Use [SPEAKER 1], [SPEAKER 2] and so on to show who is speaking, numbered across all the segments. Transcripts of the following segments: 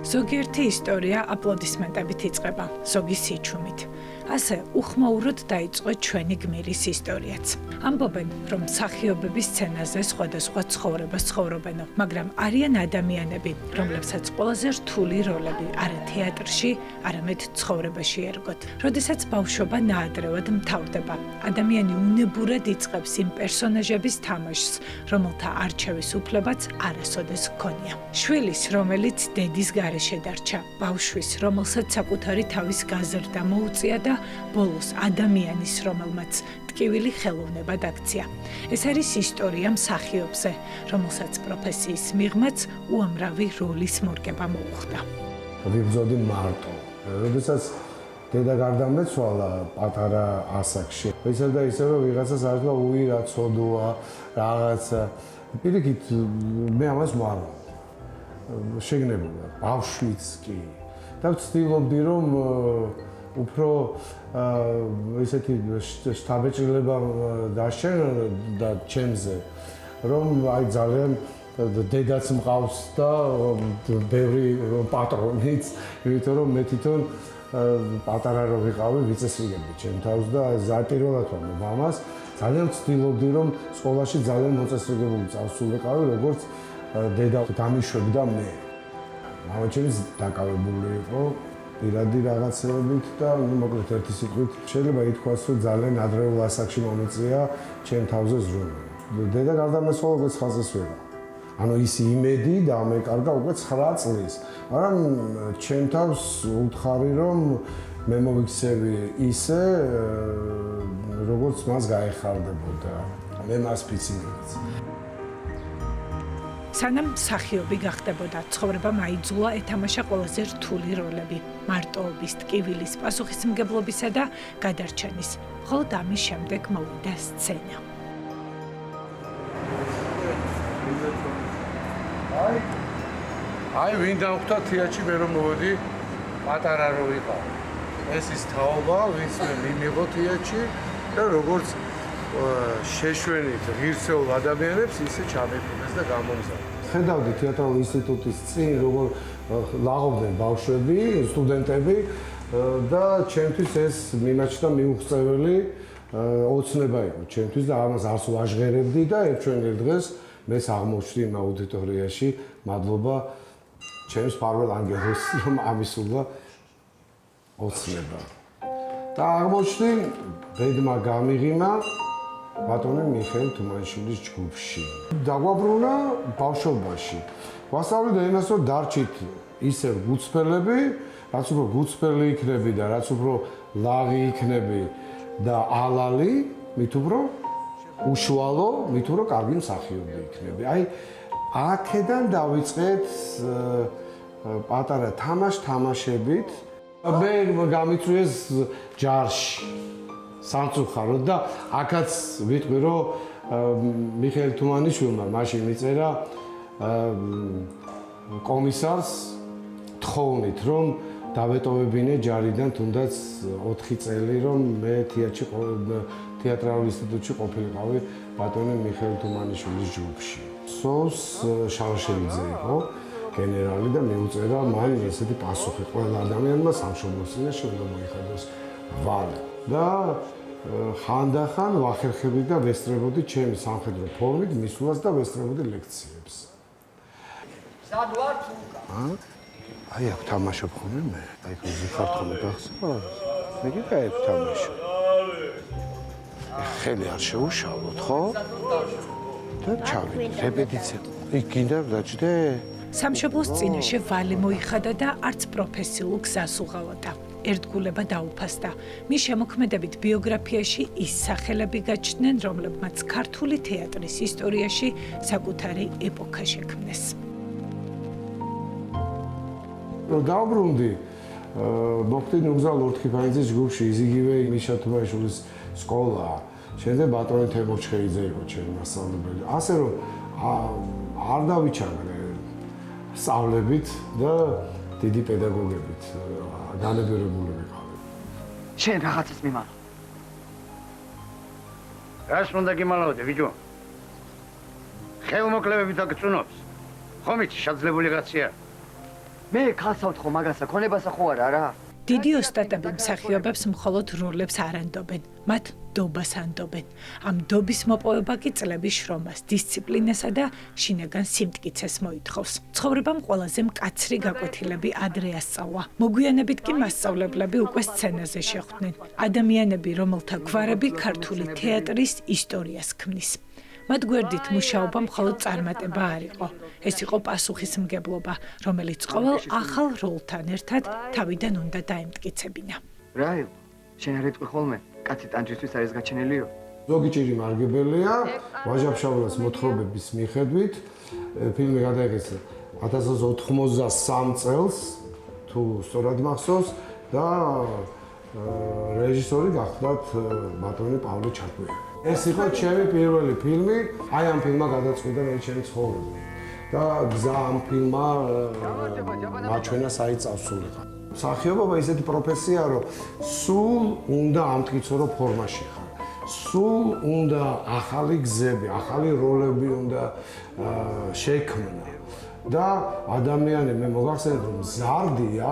[SPEAKER 1] ზოგიერთი ისტორია აპლოდისმენტებით იწყება, ზოგი სიჩუმით. ასე უხმაუროდ დაიწყო ჩვენი გმირის ისტორიაც. ამბობენ, რომ მსახიობების სცენაზე სხვადასხვა ცხოვრებას ცხოვრობენო, მაგრამ არიან ადამიანები, რომლებსაც ყველაზე რთული როლები არა თეატრში, არამედ ცხოვრებაში ერგოთ. როდესაც ბავშვობა ნაადრევად მთავრდება, ადამიანი უნებურად იწყებს იმ პერსონაჟების თამაშს, რომელთა არჩევის უფლებაც არასოდეს ჰქონია. შვილის, რომელიც დედის გარეშე დარჩა, ბავშვის, რომელსაც საკუთარი თავის გაზრდა მოუწია და ბოლოს ადამიანის, რომელმაც ტკივილი ხელოვნება დაქცია. ეს არის ისტორია მსახიობზე, რომელსაც პროფესიის მიღმაც უამრავი როლის მორგება მოუხდა.
[SPEAKER 2] ვიბრძოდი მარტო. როდესაც დედა გარდამეცვალა პატარა ასაკში. ისე და ისე რომ ვიღაცას არ თქვა უი რა ცოდოა, რაღაცა. პირიქით მე ამას ვარ. შეგნებოდა ბავშვიც კი. და ვცდილობდი რომ უფრო ესეთი შთაბეჭდილება დაშენ და ჩემზე რომ აი ძალიან დედაც მყავს და ბევრი პატრონიც, იმიტომ რომ მე თვითონ პატარა რო ვიყავი ვიცესრიგები ჩემ თავს და ზაპირველად ვარ მამას ძალიან ვცდილობდი რომ სკოლაში ძალიან მოწესრიგებული წავსულიყავი როგორც დედა დამიშვებდა მე. მამა ჩემი დაკავებული იყო პირადი რაღაცებით და მოკლედ ერთი სიტყვით შეიძლება ითქვას რომ ძალიან ადრეულ ასაკში მომეწია ჩემ თავზე ზრუნვა. დედა გარდამეცვალა უკვე 9 წელს ვიყავ. ანუ ის იმედი დამეკარგა უკვე 9 წლის. მაგრამ ჩემ თავს უთხარი რომ მე მოვიქცევი ისე როგორც მას გაეხარდებოდა. მე მას ფიცინებიც.
[SPEAKER 1] სანამ მსახიობი გახდებოდა, ცხოვრებამ აიძულა ეთამაშა ყველაზე რთული როლები, მარტოობის, ტკივილის, პასუხისმგებლობისა და გადარჩენის. მხოლოდ ამის შემდეგ მოვიდა სცენა.
[SPEAKER 2] აი ვინ დავხვდა თეატრში მე რომ მოვედი პატარა რო ვიყავ. ეს ის თაობა, ვინც მე მიმიღო თეატრში და როგორც შეშვენით ღირსეულ ადამიანებს ისე ჩამეფინეს და გამომზადდა. ხედავდი თეატრალური ინსტიტუტის წინ როგორ ლაღობდნენ ბავშვები, სტუდენტები და ჩემთვის ეს მიმაჩნდა მიუღწეველი ოცნება იყო ჩემთვის და ამას არც ვაჟღერებდი და ერთგვარ დღეს მეც აღმოჩნდი იმ აუდიტორიაში, მადლობა ჩემს პარველ ანგელოს რომ ამისულა ოცნება. და აღმოჩნდი ბედმა გამიღიმა ბატონი მიხეილ თუმანიშვილის ჯგუფში. დაგვაბრუნა ბავშვობაში. ვასწავლეთ იმას, რომ დარჩით ისევ გუცფელები, რაც უფრო გუცფელი იქნები და რაც უფრო ლაღი იქნები და ალალი, მით უფრო უშუალო, მით უფრო კარგი მსახიობი იქნები. აი, აქედან დავიწყეთ პატარა თამაშებით. მე გამიწვიეს ჯარში. სამწუხაროდ და აქაც ვიტყვი რომ მიხეილ თუმანიშვილმა მაშინ მიწერა კომისარს თხოვნით რომ დავეტოვებინე ჯარიდან თუნდაც 4 წელი რომ მე თეატრალურ ინსტიტუტში ყოფილიყავი ბატონი მიხეილ თუმანიშვილის ჯგუფში. სოს შავაშელიძე იყო გენერალი და მიუწერა მან ესეთი პასუხი ყველა ადამიანმა სამშობლოს წინაშე უნდა მოიხადოს ვალე. და ხანდახან ვახერხებდი და ვესწრებოდი ჩემი სამხედრო ფორმით მისვლას და ვესწრებოდი ლექციებს.
[SPEAKER 3] სად ვარ თუკა?
[SPEAKER 2] აი აქ თამაშობ ხოლმე მე. აი ხო ზიხართ ხოლმე გახსოვს? მე კი კაი თამაშობ. ხელი არ შეუშალოთ, ხო? და ჩავიდე რეპეტიცია. იქ გინდა დაჭდე?
[SPEAKER 1] სამშობლოს წინაშე ვალე მოიხადა და არც პროფესიულ გზას უღალატა. ერთგულება დაუფასდა. მის შემოქმედებით ბიოგრაფიაში ის სახელები გაჩნდნენ, რომლებმაც ქართული თეატრის ისტორიაში საკუთარი ეპოქა შექმნეს.
[SPEAKER 2] დავბრუნდი მოხდი ნუგზალ ლორთქიფანიძის ჯგუფში, იგივე მიშა თუმანიშვილის სკოლა. შემდეგ ბატონი თემურჩხეიძე იყო ჩემი მასწავლებელი. ასე რომ არ დავიჩაგრე სწავლებით და დიდი პედაგოგებით განებერებული ვიყავი.
[SPEAKER 3] შენ რაღაცას მიმართ.
[SPEAKER 4] რას უნდა გიმალავდე, ბიჭო? ხელმოკლევებით აგწუნობს. ხომ იცი შეძლებული კაცია?
[SPEAKER 3] მე ხალხს ხო მაგასა ქონებასა ხო არა?
[SPEAKER 1] დიდი ოსტატები მსახიობებს მხოლოდ როლებს არ ანდობენ, მათ დობას ანდობენ. ამ დობის მოპოვება კი წლების შრომას, დისციპლინასა და შინაგან სიმტკიცეს მოითხოვს. ცხოვრებამ ყველაზე მკაცრი გაკვეთილები ადრე ასწავლა. მოგვიანებით კი მასწავლებლები უკვე სცენაზე შეხვდნენ. ადამიანები, რომელთა გვარები ქართული თეატრის ისტორიას ქმნის. მათ გვერდით მუშაობა მხოლოდ წარმატება არ იყო. ეს იყო პასუხისმგებლობა, რომელიც ყოველ ახალ როლთან ერთად თავიდან უნდა დაემტკიცებინა.
[SPEAKER 3] რა იყო? შენ არ ეტყვი ხოლმე, კაცი ტანჯვისთვის არის გაჩენილიო?
[SPEAKER 2] ზოგი ჭირი მარგებელია, ვაჟა-ფშაველას მოთხრობების მიხედვით ფილმი გადაიღეს 1993 წელს, თუ სწორად მახსოვს და რეჟისორი გახლავთ ბატონი პავლე ჩაკვიანი. ეს იყო ჩემი პირველი ფილმი, აი ამ ფილმმა გადაწყვიტა მე ჩემი ცხოვრება. და გზა ამ ფილმმა მაჩვენა საით წავსულიყო. მსახიობობა ისეთი პროფესია, რომ სულ უნდა ამტკიცო, რომ ფორმაში ხარ. სულ უნდა ახალი გზები, ახალი როლები უნდა შექმნა. და ადამიანი მე მოგახსენებ, რომ მზარდია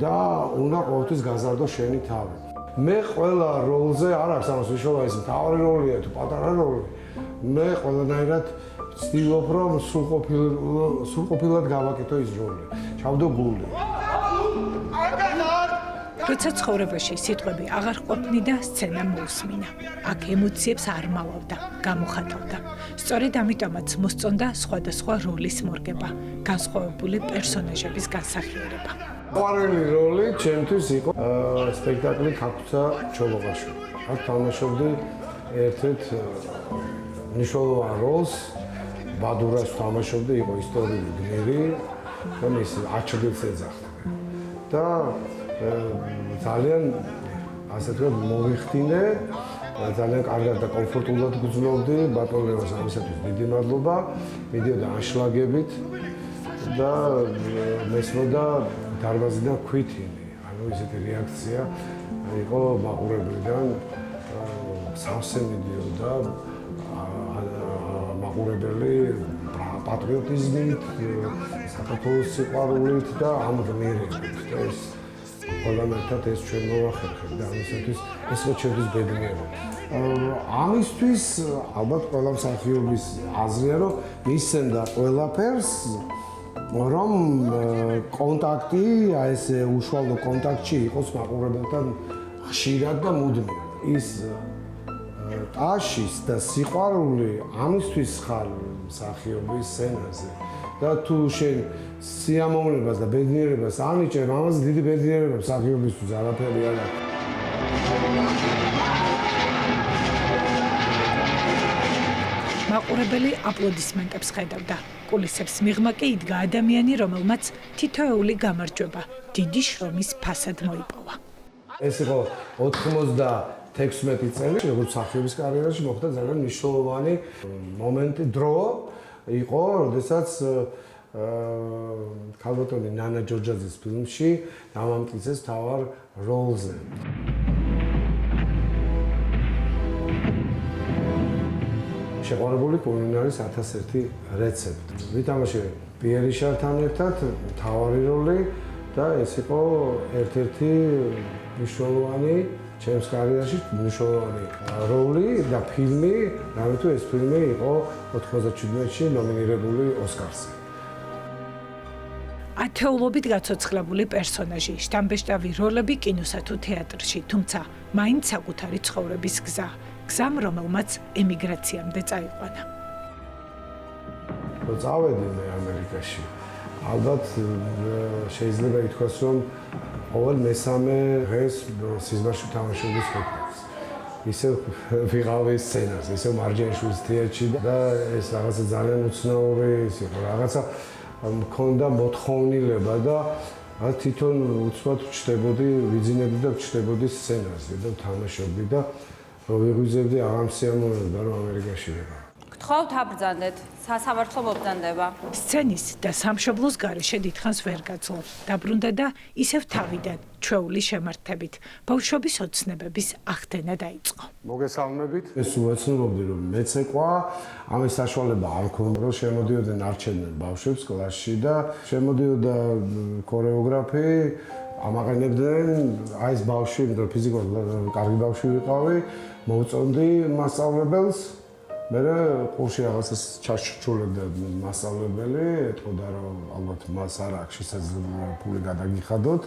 [SPEAKER 2] და უნდა ყოველთვის გაზარდო შენი თავი. მე ყველა როლზე არ აქვს ამას მნიშვნელობა ის მთავარი როლია თუ პატარა როლი. მე ყველანაირად ვცდილობ რომ სრულყოფილად გავაკეთო ის როლი. ჩავდო გული.
[SPEAKER 1] როცა ცხოვრებაში სიტყვები აღარ ყოფნი და სცენა მოусმინა. აქ ემოციებს არ მალავდა, გამოხატავდა. სწორედ ამიტომაც მოსწონდა სხვადასხვა როლის მორგება, განსხვავებული პერსონაჟების განსახიერება.
[SPEAKER 2] ყვარელი როლი ჩემთვის იყო სპექტაკლი ქაქუცა ჩოლოღაშვილი. აქ თამაშობდი ერთ-ერთ მნიშვნელოვან როლს, ბადურას თამაშობდი, იყო ისტორიული გმირი და მის აჩრდილს ეძახდა. და ძალიან ასე ვთქვათ მოვიხდინე, ძალიან კარგად და კომფორტულად გრძნობდი, ბატონ ლევას ამისათვის დიდი მადლობა, მიდიოდა ანშლაგებით და მესმოდა დარბაზიდან ქვითინი, ანუ ისეთი რეაქცია იყო მაყურებლიდან, სავსე მიდიოდა მაყურებელი პატრიოტიზმით, საქართველოს სიყვარულით და ამ გმირებით. ეს ყველანაირად ეს ჩვენ მოვახერხებთ და ამისათვის ეს იყო ჩემთვის ბედნიერება. ამისთვის ალბათ ყველა მსახიობის აზრია, რომ მისცემდა ყველაფერს, რომ კონტაქტი, აი ეს უშუალო კონტაქტში იყოს მაყურებელთან ხშირად და მუდმივად. ის ტაშის და სიყვარული ამისთვის ხარ მსახიობის სცენაზე. და თუ შენ სიამოვნებას და ბედნიერებას ანიჭებ, ამაზე დიდი ბედნიერება მსახიობისთვის არაფერი არ აქვს.
[SPEAKER 1] მაყურებელი აპლოდისმენტებს ხედავდა. კულისებს მიღმა კი იდგა ადამიანი, რომელმაც თითოეული გამარჯვება დიდი შრომის ფასად მოიპოვა.
[SPEAKER 2] ეს იყო 96 წელი, როგორც მსახიობის კარიერაში მოხდა ძალიან მნიშვნელოვანი მომენტი, დრო იყო, როდესაც ქალბატონი ნანა ჯორჯაძის ფილმში დამამტკიცეს მთავარ როლზე. შეყვარებული კულინარის 1001 რეცეპტი. ვითამაშე პიერ რიშართან ერთად მთავარი როლი და ეს იყო ერთ-ერთი მნიშვნელოვანი ჩემს კარიერაში მნიშვნელოვანი როლი და ფილმი, რამე თუ ეს ფილმი იყო 97-ში ნომინირებული ოსკარზე.
[SPEAKER 1] ათეულობით გაცოცხლებული პერსონაჟი, შტამბეშტავი როლები კინოსა თუ თეატრში, თუმცა მაინც საკუთარი ცხოვრების გზა, გზამ, რომელმაც ემიგრაციამდე წაიყვანა.
[SPEAKER 2] რო წავედი მე ამერიკაში, ალბათ შეიძლება ითქვას, რომ ყოველ მესამე დღეს სიზმარში თამაშობდი სპექტაკლს. ისე ვიღავი სცენას, ისე მარჯანიშვილის თეატრში და ეს რაღაცა ძალიან უცნაური ის იყო, რაღაცა მქონდა მოთხოვნილება და თვითონ უცბად ვჩნდებოდი, ვიძინებდი და ვჩნდებოდი სცენაზე და ვთამაშობდი და რო ვიღვიძებდი აღარ მსიამოვნებდა, რომ ამერიკაში ვიყავ.
[SPEAKER 5] გთხოვთ აბრძანდეთ, სასამართლო მობრძანდება.
[SPEAKER 1] სცენის და სამშობლოს გარეშე დიდხანს ვერ გაძლო. დაბრუნდა და ისევ თავიდან ჩვეული შემართებით ბავშვობის ოცნებების ახდენა დაიწყო.
[SPEAKER 2] მოგესალმებით. ეს უეცნობდი რომ მეცეკვა, ამის საშუალება არ მქონდა, რომ შემოდიოდნენ არჩევდნენ ბავშვებს კლასში და შემოდიოდა ქორეოგრაფი, ამაყენებდნენ აი ეს ბავშვი, იმიტომ ფიზიკურად კარგი ბავშვი ვიყავი, მოვწონდი მასწავლებელს. მე ყურში რაღაცას ჩაშჩულებდა მასწავლებელი, ეთქოდა რომ ალბათ მას არ აქვს შესაძლებლობა ფული გადაგიხადოთ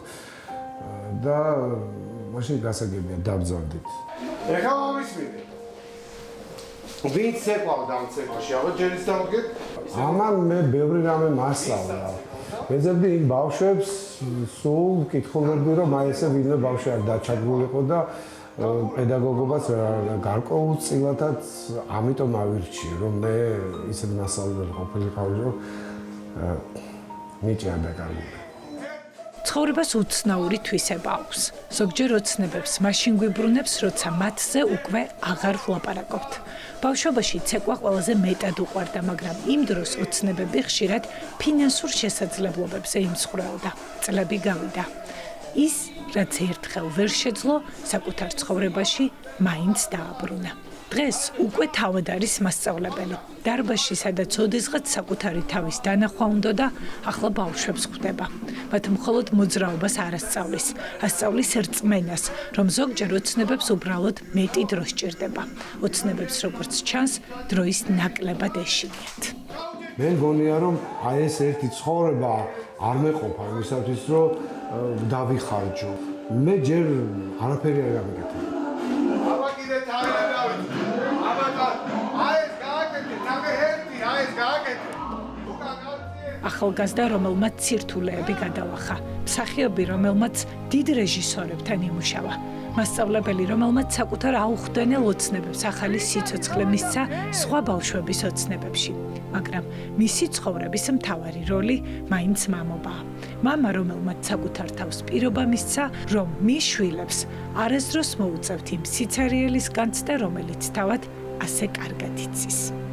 [SPEAKER 2] და მაშინ გასაგებია დაბრძანდით. ეხლა მომისმინე. ვინ ცეკვავდა ამ ცეკვაში? ალბათ ჯერის დამდგეთ? ამან მე ბევრი რამე მასწავლა. მეძებდი იმ ბავშვებს სულ კითხულობდი რომ აი ესე ვინმე ბავშვი არ დაჩაგულიყო და პედაგოგობაც გარკვეულწილადაც ამიტომ ავირჩიე რომ მე ისეთ მასწავლებელი ყოფილიყავი რომ ნიჭი არ დაკარგულა.
[SPEAKER 1] ცხოვრებას უცნაური თვისება აქვს. ზოგჯერ ოცნებებს მაშინ გვიბრუნებს, როცა მათზე უკვე აღარ ვლაპარაკობთ. ბავშვობაში ცეკვა ყველაზე მეტად უყვარდა, მაგრამ იმ დროს ოცნებები ხშირად ფინანსურ შესაძლებლობებზე იმსხვრეოდა. წლები გავიდა. ის, რაც ერთხელ ვერ შეძლო, საკუთარ ცხოვრებაში მაინც დააბრუნა. დღეს უკვე თავად არის მასწავლებელი. დარბაზში, სადაც ოდესღაც საკუთარი თავის დანახვა უნდა და ახლა ბავშვებს ხვდება. მათ მხოლოდ მოძრაობას არ ასწავლის, ასწავლის რწმენას, რომ ზოგჯერ ოცნებებს უბრალოდ მეტი დრო სჭირდება. ოცნებებს როგორც ჩანს, დროის ნაკლებად ეშინიათ.
[SPEAKER 2] მე მგონია რომ აი ეს ერთი ცხოვრება არ მეყოფა იმისათვის რომ დავიხარჯო. მე ჯერ არაფერი არ გამიგეთა. აბა კიდე თავი დავით. აბა აი ეს გააკეთე, ნამე ერთი, აი ეს გააკეთე.
[SPEAKER 1] ახალგაზრდა, რომელმაც ცირთულეები გადალახა, მსახიობი, რომელმაც დიდ რეჟისორებთან იმუშავა, მასწავლებელი, რომელმაც საკუთარ აუხდენელ ოცნებებს ახალი სიცოცხლე მისცა სხვა ბავშვების ოცნებებში. მაგრამ მისი ცხოვრების მთავარი როლი მაინც მამობაა. მამა, რომელმაც საკუთარ თავს პირობა მისცა, რომ მის შვილებს არასდროს მოუწევთ იმ სიცარიელის განცდა, რომელიც თავად ასე კარგად იცის.